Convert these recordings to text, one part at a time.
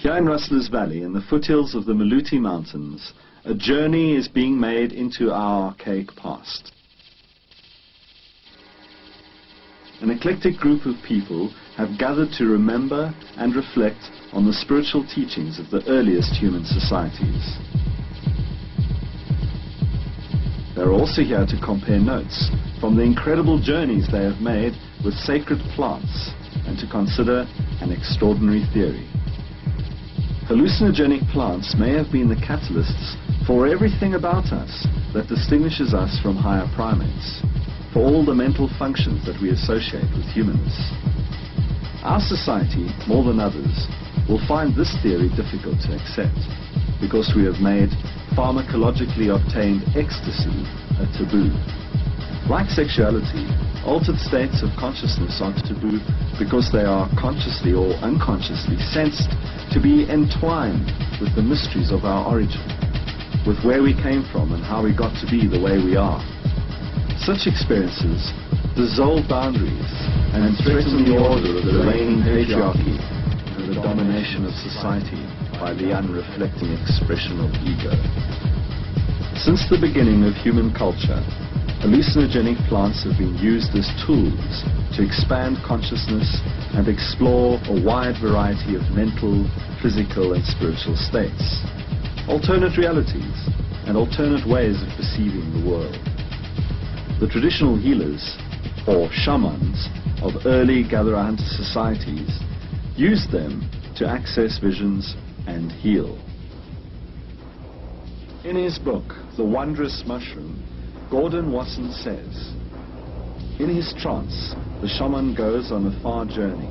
Here in Rustlers Valley, in the foothills of the Maluti Mountains, a journey is being made into our archaic past. An eclectic group of people have gathered to remember and reflect on the spiritual teachings of the earliest human societies. They're also here to compare notes from the incredible journeys they have made with sacred plants and to consider an extraordinary theory. Hallucinogenic plants may have been the catalysts for everything about us that distinguishes us from higher primates, for all the mental functions that we associate with humans. Our society, more than others, will find this theory difficult to accept because we have made pharmacologically obtained ecstasy a taboo. Like sexuality, altered states of consciousness are taboo because they are consciously or unconsciously sensed to be entwined with the mysteries of our origin, with where we came from and how we got to be the way we are. Such experiences dissolve boundaries and threaten the order of the reigning patriarchy and the domination of society by the unreflecting expression of ego. Since the beginning of human culture, hallucinogenic plants have been used as tools to expand consciousness and explore a wide variety of mental, physical and spiritual states, alternate realities and alternate ways of perceiving the world. The traditional healers, or shamans, of early gatherer-hunter societies used them to access visions and heal. In his book, The Wondrous Mushroom, Gordon Wasson says, in his trance, the shaman goes on a far journey,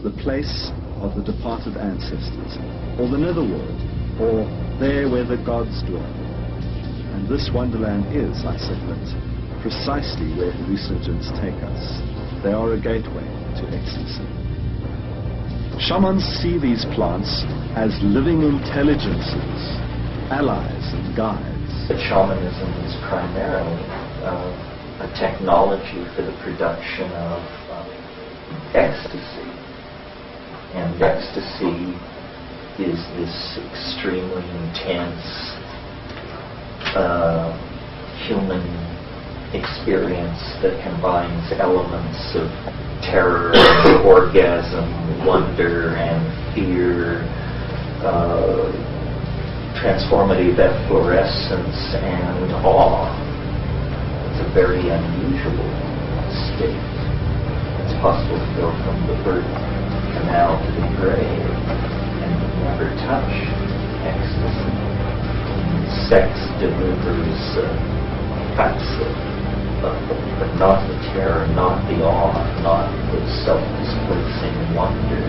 the place of the departed ancestors, or the netherworld, or there where the gods dwell. And this wonderland is, I submit, precisely where hallucinogens take us. They are a gateway to ecstasy. Shamans see these plants as living intelligences, allies and guides. But shamanism is primarily a technology for the production of ecstasy. And ecstasy is this extremely intense human experience that combines elements of terror, orgasm, wonder, and fear, transformative efflorescence, and awe. It's a very unusual state. It's possible to go from the birth canal to the grave and never touch ecstasy. Sex delivers facts, but not the terror, not the awe, not the self-displacing wonder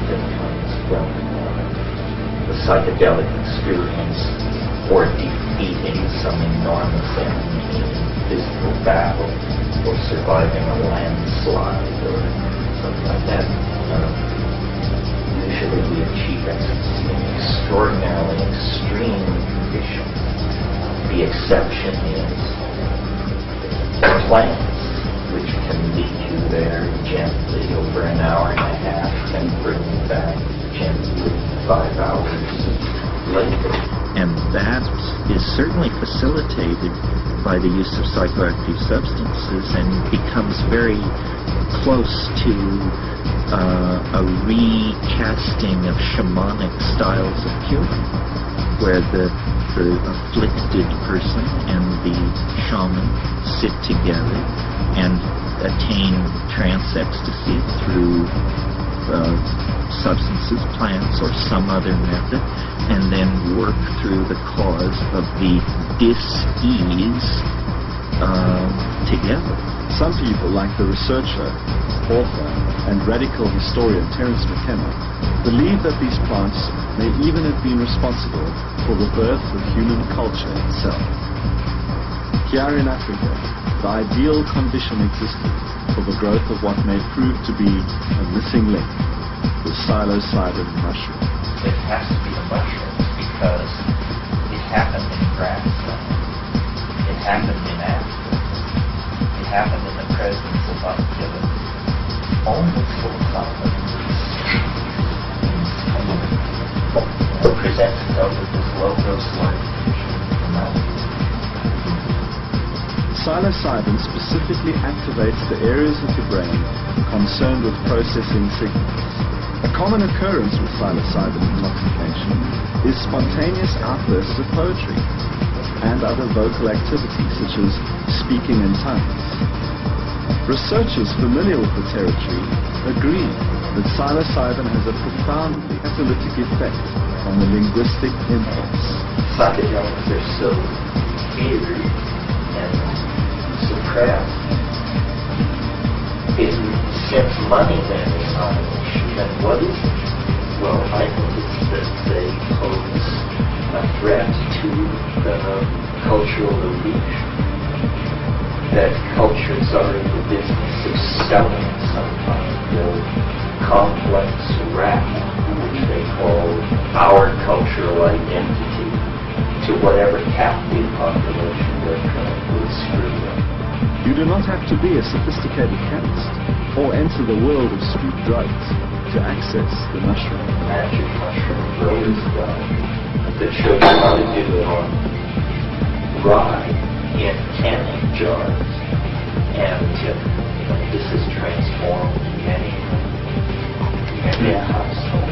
that comes from the psychedelic experience or defeating some enormous enemy in physical battle or surviving a landslide or something like that. Usually we achieve ecstasy in extraordinarily extreme conditions. The exception is plants, which can lead you there gently over an hour and a half and bring you back gently 5 hours later. And that is certainly facilitated by the use of psychoactive substances and becomes very close to a recasting of shamanic styles of healing, where the afflicted person and the shaman sit together and attain trance ecstasy through substances, plants, or some other method, and then work through the cause of the dis-ease together. Some people, like the researcher, author, and radical historian Terence McKenna, believe that these plants may even have been responsible for the birth of human culture itself. Here in Africa, the ideal condition existed for the growth of what may prove to be a missing link, the psilocybin mushroom. It has to be a mushroom because it happened in grassland. It happened in Africa. It happened in the presence of activity. Only psilocybin presents itself as this low-dose light. Psilocybin specifically activates the areas of the brain concerned with processing signals. A common occurrence with psilocybin intoxication is spontaneous outbursts of poetry and other vocal activities such as speaking in tongues. Researchers familiar with the territory agree that psilocybin has a profoundly catalytic effect on the linguistic impulse. Psychedelics are so eerie and suppressed. It sends money then on it. And what is it? Well, I think it's that they pose a threat to the cultural elite. That cultures are in the business of selling some kind of complex rap, which they call our cultural identity, to whatever captive population they're trying to screw up. You do not have to be a sophisticated chemist or enter the world of street drugs to access the mushroom. Magic mushroom growers that show you how to do it on rye in canning jars. And this has transformed many a household.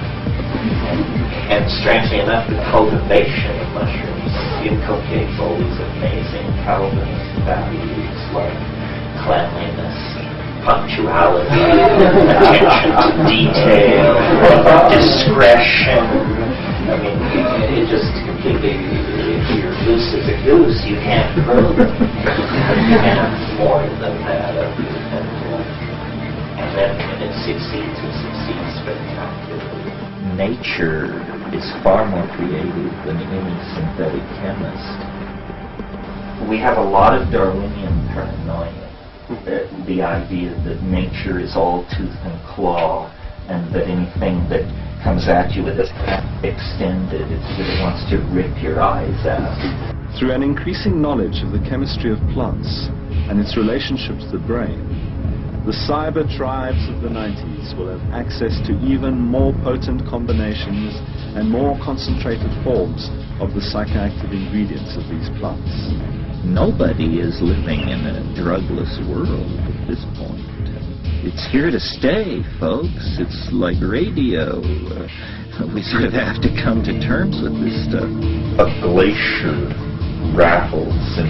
And strangely enough, the cultivation of mushrooms inculcates all these amazing Calvinist values like cleanliness, punctuality, attention to detail, discretion. I mean, it just completely, if you're loose as a goose, you can't grow them. You have more than that. And then when it succeeds spectacularly. Nature is far more creative than any synthetic chemist. We have a lot of Darwinian paranoia. The idea that nature is all tooth and claw, and that anything that comes at you with its hand extended, it wants to rip your eyes out. Through an increasing knowledge of the chemistry of plants and its relationship to the brain, the cyber tribes of the 90s will have access to even more potent combinations and more concentrated forms of the psychoactive ingredients of these plants. Nobody is living in a drugless world at this point. It's here to stay, folks. It's like radio. We sort of have to come to terms with this stuff. A glacier rattles